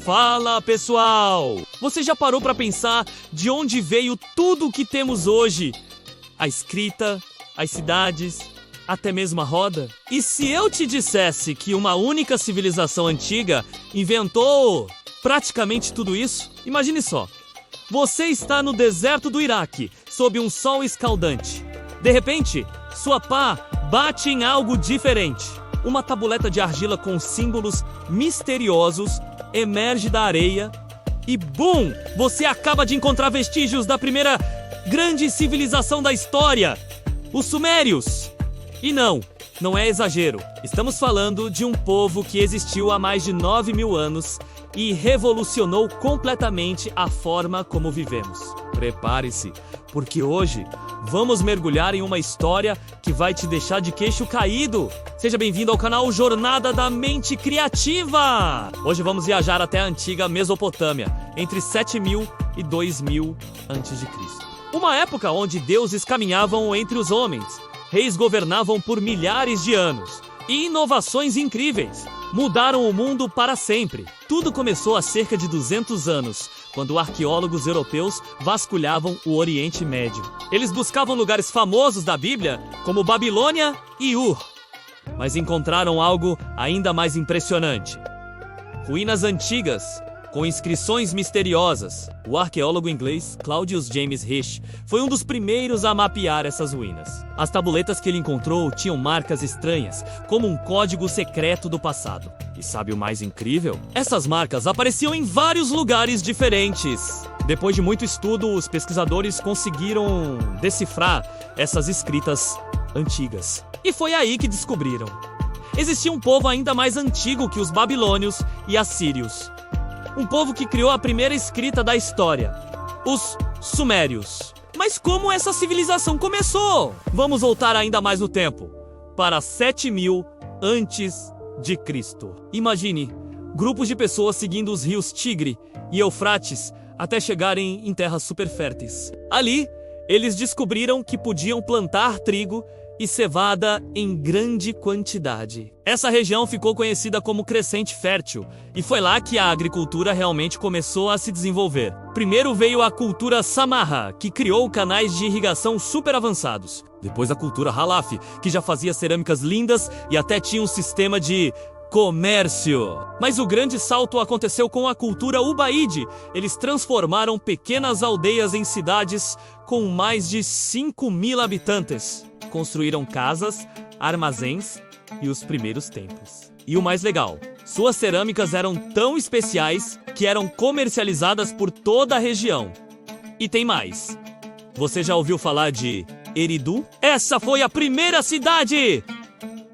Fala, pessoal! Você já parou para pensar de onde veio tudo o que temos hoje? A escrita, as cidades, até mesmo a roda? E se eu te dissesse que uma única civilização antiga inventou praticamente tudo isso? Imagine só. Você está no deserto do Iraque, sob um sol escaldante. De repente, sua pá bate em algo diferente. Uma tabuleta de argila com símbolos misteriosos emerge da areia e, bum! Você acaba de encontrar vestígios da primeira grande civilização da história, os Sumérios. E não é exagero. Estamos falando de um povo que existiu há mais de 9.000 anos e revolucionou completamente a forma como vivemos. Prepare-se, porque hoje vamos mergulhar em uma história que vai te deixar de queixo caído. Seja bem-vindo ao canal Jornada da Mente Criativa! Hoje vamos viajar até a antiga Mesopotâmia, entre 7.000 e 2.000 a.C. Uma época onde deuses caminhavam entre os homens, reis governavam por milhares de anos, e inovações incríveis mudaram o mundo para sempre. Tudo começou há cerca de 200 anos, quando arqueólogos europeus vasculhavam o Oriente Médio. Eles buscavam lugares famosos da Bíblia, como Babilônia e Ur. Mas encontraram algo ainda mais impressionante. Ruínas antigas, com inscrições misteriosas. O arqueólogo inglês Claudius James Risch foi um dos primeiros a mapear essas ruínas. As tabuletas que ele encontrou tinham marcas estranhas, como um código secreto do passado. E sabe o mais incrível? Essas marcas apareciam em vários lugares diferentes. Depois de muito estudo, os pesquisadores conseguiram decifrar essas escritas antigas. E foi aí que descobriram. Existia um povo ainda mais antigo que os babilônios e assírios. Um povo que criou a primeira escrita da história, os Sumérios. Mas como essa civilização começou? Vamos voltar ainda mais no tempo, para 7.000 antes de Cristo. Imagine, grupos de pessoas seguindo os rios Tigre e Eufrates até chegarem em terras super férteis. Ali, eles descobriram que podiam plantar trigo e cevada em grande quantidade. Essa região ficou conhecida como Crescente Fértil, e foi lá que a agricultura realmente começou a se desenvolver. Primeiro veio a cultura Samarra, que criou canais de irrigação super avançados. Depois a cultura Halaf, que já fazia cerâmicas lindas e até tinha um sistema de comércio. Mas o grande salto aconteceu com a cultura Ubaide. Eles transformaram pequenas aldeias em cidades com mais de 5.000 habitantes. Construíram casas, armazéns e os primeiros templos. E o mais legal, suas cerâmicas eram tão especiais que eram comercializadas por toda a região. E tem mais. Você já ouviu falar de Eridu? Essa foi a primeira cidade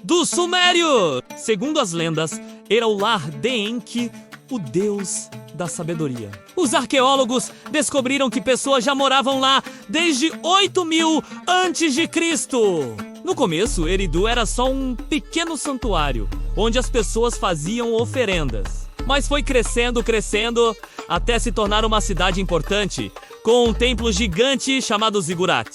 dos Sumérios! Segundo as lendas, era o lar de Enki, o deus da sabedoria. Os arqueólogos descobriram que pessoas já moravam lá desde 8.000 a.C. No começo, Eridu era só um pequeno santuário, onde as pessoas faziam oferendas. Mas foi crescendo, até se tornar uma cidade importante, com um templo gigante chamado Ziggurat.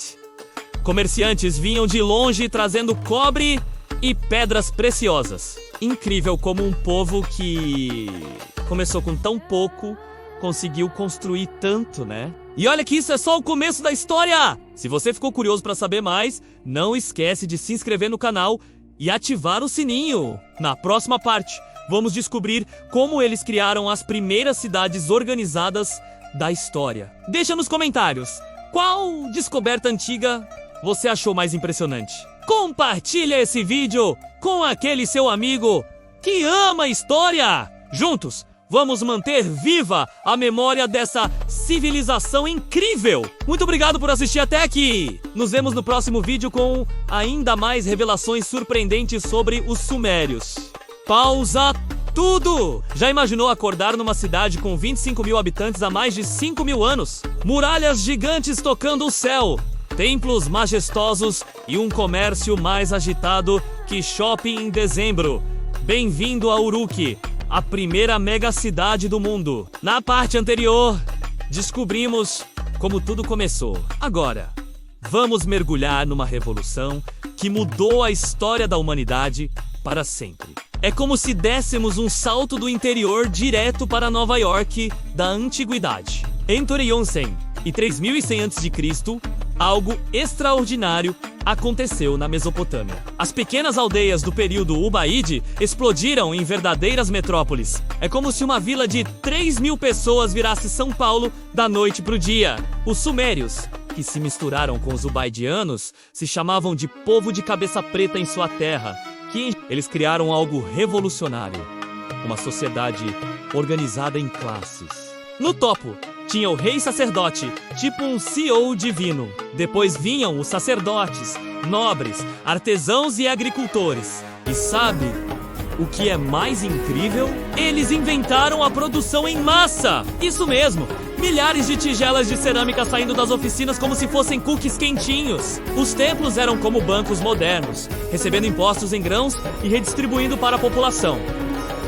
Comerciantes vinham de longe trazendo cobre e pedras preciosas. Incrível como um povo que começou com tão pouco conseguiu construir tanto, né? E olha que isso é só o começo da história! Se você ficou curioso para saber mais, não esquece de se inscrever no canal e ativar o sininho. Na próxima parte, vamos descobrir como eles criaram as primeiras cidades organizadas da história. Deixa nos comentários qual descoberta antiga você achou mais impressionante. Compartilha esse vídeo com aquele seu amigo que ama história. Juntos, vamos manter viva a memória dessa civilização incrível. Muito obrigado por assistir até aqui. Nos vemos no próximo vídeo com ainda mais revelações surpreendentes sobre os Sumérios. Pausa tudo! Já imaginou acordar numa cidade com 25.000 habitantes há mais de 5.000 anos? Muralhas gigantes tocando o céu, templos majestosos e um comércio mais agitado que shopping em dezembro. Bem-vindo a Uruk, a primeira megacidade do mundo. Na parte anterior, descobrimos como tudo começou. Agora, vamos mergulhar numa revolução que mudou a história da humanidade para sempre. É como se dessemos um salto do interior direto para Nova York da antiguidade. Entre Yonsen e 3100 a.C., algo extraordinário aconteceu na Mesopotâmia. As pequenas aldeias do período Ubaide explodiram em verdadeiras metrópoles. É como se uma vila de 3.000 pessoas virasse São Paulo da noite para o dia. Os sumérios, que se misturaram com os ubaidianos, se chamavam de povo de cabeça preta em sua terra. Eles criaram algo revolucionário, uma sociedade organizada em classes. No topo, tinha o rei sacerdote, tipo um CEO divino. Depois vinham os sacerdotes, nobres, artesãos e agricultores. E sabe o que é mais incrível? Eles inventaram a produção em massa! Isso mesmo! Milhares de tigelas de cerâmica saindo das oficinas como se fossem cookies quentinhos. Os templos eram como bancos modernos, recebendo impostos em grãos e redistribuindo para a população.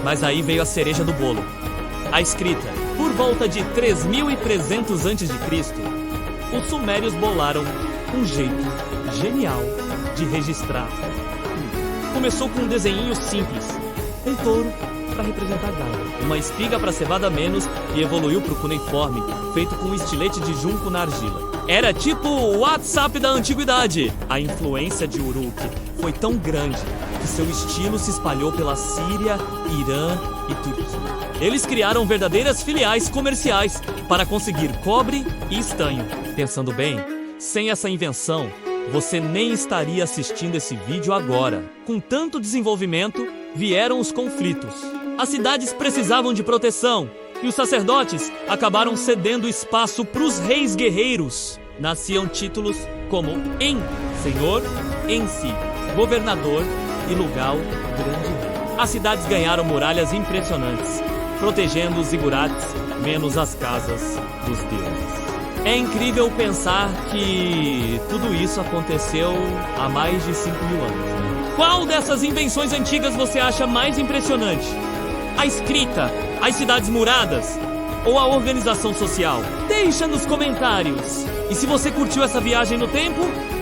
Mas aí veio a cereja do bolo. A escrita. Por volta de 3.300 a.C., os sumérios bolaram um jeito genial de registrar. Começou com um desenho simples. Um touro para representar gado, uma espiga para cevada menos e evoluiu para o cuneiforme, feito com um estilete de junco na argila. Era tipo o WhatsApp da antiguidade. A influência de Uruk foi tão grande que seu estilo se espalhou pela Síria, Irã e Turquia. Eles criaram verdadeiras filiais comerciais para conseguir cobre e estanho. Pensando bem, sem essa invenção, você nem estaria assistindo esse vídeo agora. Com tanto desenvolvimento, vieram os conflitos. As cidades precisavam de proteção e os sacerdotes acabaram cedendo espaço para os reis guerreiros. Nasciam títulos como En, Senhor, Ensi, Governador e Lugal, Grande Rei. As cidades ganharam muralhas impressionantes, protegendo os zigurates, menos as casas dos deuses. É incrível pensar que tudo isso aconteceu há mais de 5.000 anos. Né? Qual dessas invenções antigas você acha mais impressionante? A escrita, as cidades muradas ou a organização social? Deixa nos comentários. E se você curtiu essa viagem no tempo,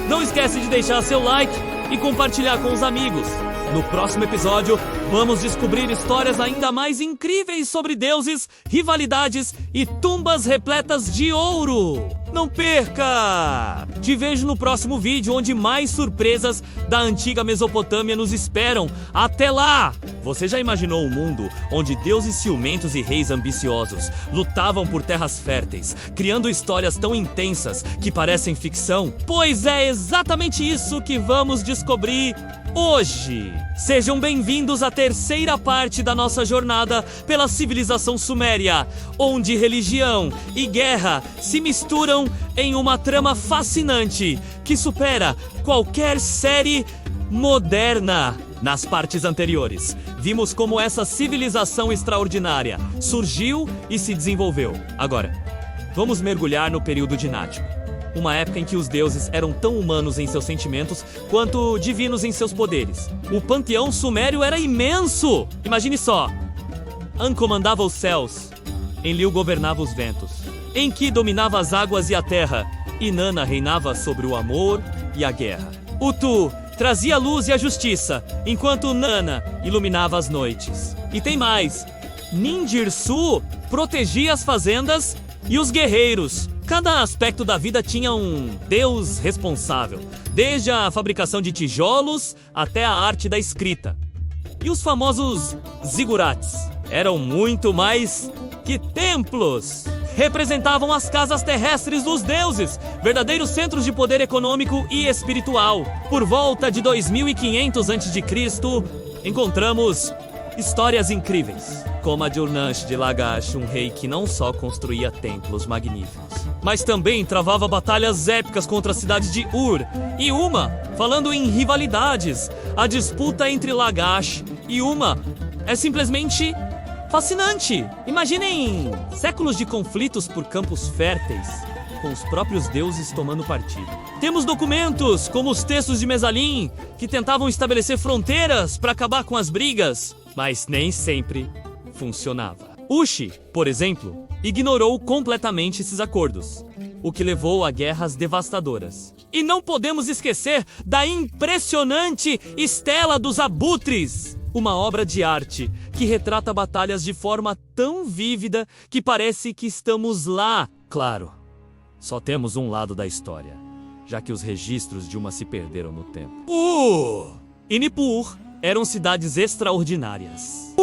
não esquece de deixar seu like e compartilhar com os amigos. No próximo episódio, vamos descobrir histórias ainda mais incríveis sobre deuses, rivalidades e tumbas repletas de ouro. Não perca! Te vejo no próximo vídeo, onde mais surpresas da antiga Mesopotâmia nos esperam. Até lá! Você já imaginou um mundo onde deuses ciumentos e reis ambiciosos lutavam por terras férteis, criando histórias tão intensas que parecem ficção? Pois é exatamente isso que vamos descobrir hoje. Sejam bem-vindos à terceira parte da nossa jornada pela civilização suméria, onde religião e guerra se misturam em uma trama fascinante que supera qualquer série moderna. Nas partes anteriores, vimos como essa civilização extraordinária surgiu e se desenvolveu. Agora, vamos mergulhar no período dinástico. Uma época em que os deuses eram tão humanos em seus sentimentos quanto divinos em seus poderes. O panteão sumério era imenso! Imagine só! An comandava os céus, Enlil governava os ventos, Enki dominava as águas e a terra, e Nana reinava sobre o amor e a guerra. Utu trazia a luz e a justiça, enquanto Nana iluminava as noites. E tem mais! Ninjirsu protegia as fazendas e os guerreiros. Cada aspecto da vida tinha um deus responsável, desde a fabricação de tijolos até a arte da escrita. E os famosos zigurates eram muito mais que templos. Representavam as casas terrestres dos deuses, verdadeiros centros de poder econômico e espiritual. Por volta de 2500 a.C., encontramos histórias incríveis, como a de Urnash de Lagash, um rei que não só construía templos magníficos, mas também travava batalhas épicas contra a cidade de Ur e Uma. Falando em rivalidades, a disputa entre Lagash e Uma é simplesmente fascinante. Imaginem séculos de conflitos por campos férteis, com os próprios deuses tomando partido. Temos documentos, como os textos de Mesalim, que tentavam estabelecer fronteiras para acabar com as brigas, mas nem sempre funcionava. Ushi, por exemplo, ignorou completamente esses acordos, o que levou a guerras devastadoras. E não podemos esquecer da impressionante estela dos abutres. Uma obra de arte que retrata batalhas de forma tão vívida que parece que estamos lá. Claro, só temos um lado da história, já que os registros de uma se perderam no tempo. E Nippur eram cidades extraordinárias.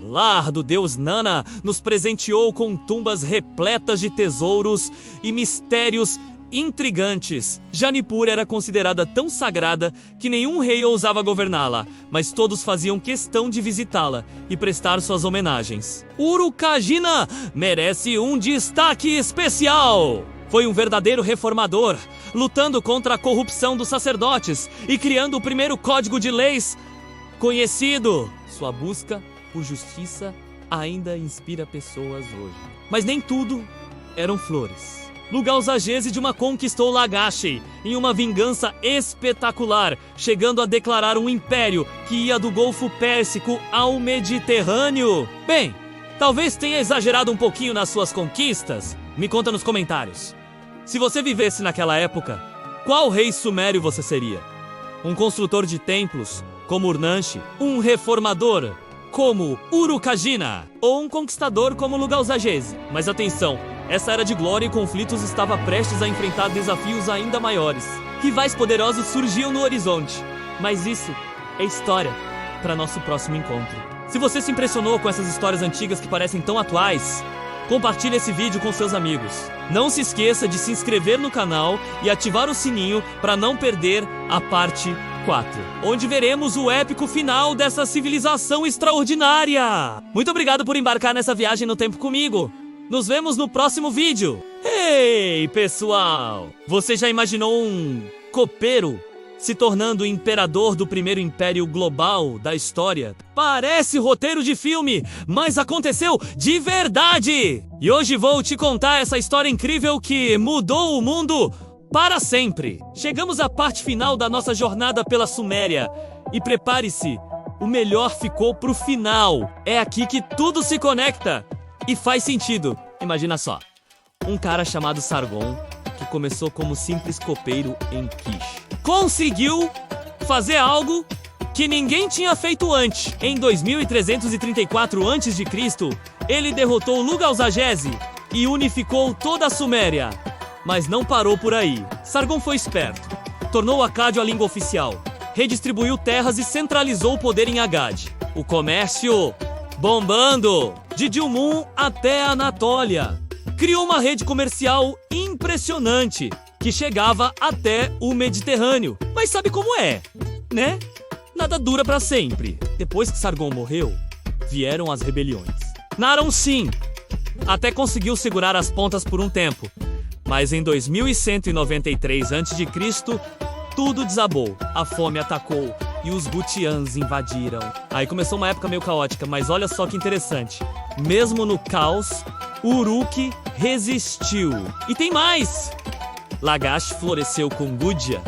Lar do deus Nana nos presenteou com tumbas repletas de tesouros e mistérios intrigantes. Já Nippur era considerada tão sagrada que nenhum rei ousava governá-la, mas todos faziam questão de visitá-la e prestar suas homenagens. Urukagina merece um destaque especial! Foi um verdadeiro reformador, lutando contra a corrupção dos sacerdotes e criando o primeiro código de leis conhecido. Sua busca por justiça ainda inspira pessoas hoje. Mas nem tudo eram flores. Lugalzagese conquistou Lagash em uma vingança espetacular, chegando a declarar um império que ia do Golfo Pérsico ao Mediterrâneo. Bem, talvez tenha exagerado um pouquinho nas suas conquistas. Me conta nos comentários. Se você vivesse naquela época, qual rei sumério você seria? Um construtor de templos, como Urnanshi? Um reformador, como Urukagina? Ou um conquistador como Lugalzagese? Mas atenção! Essa era de glória e conflitos estava prestes a enfrentar desafios ainda maiores. Rivais poderosos surgiam no horizonte. Mas isso é história para nosso próximo encontro. Se você se impressionou com essas histórias antigas que parecem tão atuais, compartilhe esse vídeo com seus amigos. Não se esqueça de se inscrever no canal e ativar o sininho para não perder a parte 4, onde veremos o épico final dessa civilização extraordinária. Muito obrigado por embarcar nessa viagem no tempo comigo. Nos vemos no próximo vídeo. Ei, pessoal! Você já imaginou um copeiro se tornando o imperador do primeiro império global da história? Parece roteiro de filme, mas aconteceu de verdade! E hoje vou te contar essa história incrível que mudou o mundo para sempre. Chegamos à parte final da nossa jornada pela Suméria. E prepare-se, o melhor ficou pro final. É aqui que tudo se conecta. E faz sentido. Imagina só, um cara chamado Sargon, que começou como simples copeiro em Kish, conseguiu fazer algo que ninguém tinha feito antes. Em 2334 a.C., ele derrotou Lugalzagese e unificou toda a Suméria. Mas não parou por aí. Sargon foi esperto. Tornou Acádio a língua oficial, redistribuiu terras e centralizou o poder em Agade. O comércio bombando de Dilmun até a Anatólia. Criou uma rede comercial impressionante que chegava até o Mediterrâneo. Mas sabe como é, né? Nada dura pra sempre. Depois que Sargon morreu, vieram as rebeliões. Naram sim, até conseguiu segurar as pontas por um tempo. Mas em 2193 a.C., tudo desabou. A fome atacou e os Gutians invadiram. Aí começou uma época meio caótica, mas olha só que interessante. Mesmo no caos, Uruk resistiu. E tem mais! Lagash floresceu com Gudea,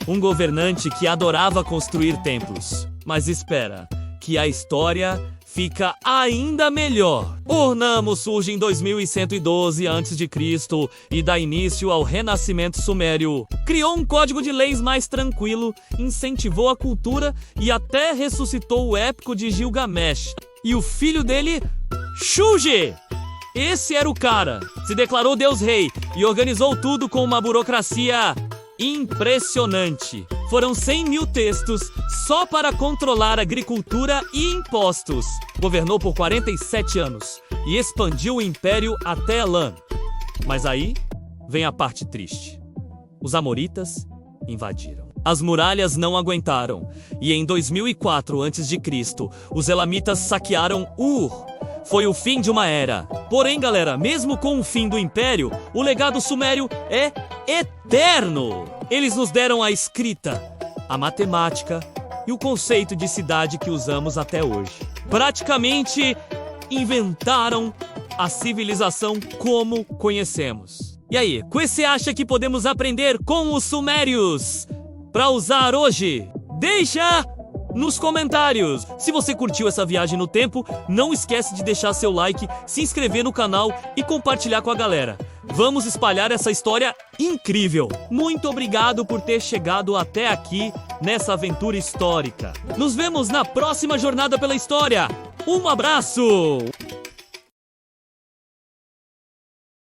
um governante que adorava construir templos. Mas espera, que a história fica ainda melhor. Urnamo surge em 2112 a.C. e dá início ao renascimento sumério. Criou um código de leis mais tranquilo, incentivou a cultura e até ressuscitou o épico de Gilgamesh. E o filho dele, Shuji! Esse era o cara. Se declarou Deus-Rei e organizou tudo com uma burocracia impressionante. Foram 100 mil textos só para controlar agricultura e impostos. Governou por 47 anos e expandiu o império até Elam. Mas aí vem a parte triste. Os amoritas invadiram. As muralhas não aguentaram e em 2004 a.C., os elamitas saquearam Ur. Foi o fim de uma era. Porém, galera, mesmo com o fim do império, o legado sumério é eterno. Eles nos deram a escrita, a matemática e o conceito de cidade que usamos até hoje. Praticamente inventaram a civilização como conhecemos. E aí, o que você acha que podemos aprender com os sumérios para usar hoje? Deixa nos comentários. Se você curtiu essa viagem no tempo, não esquece de deixar seu like, se inscrever no canal e compartilhar com a galera. Vamos espalhar essa história incrível. Muito obrigado por ter chegado até aqui nessa aventura histórica. Nos vemos na próxima jornada pela história. Um abraço!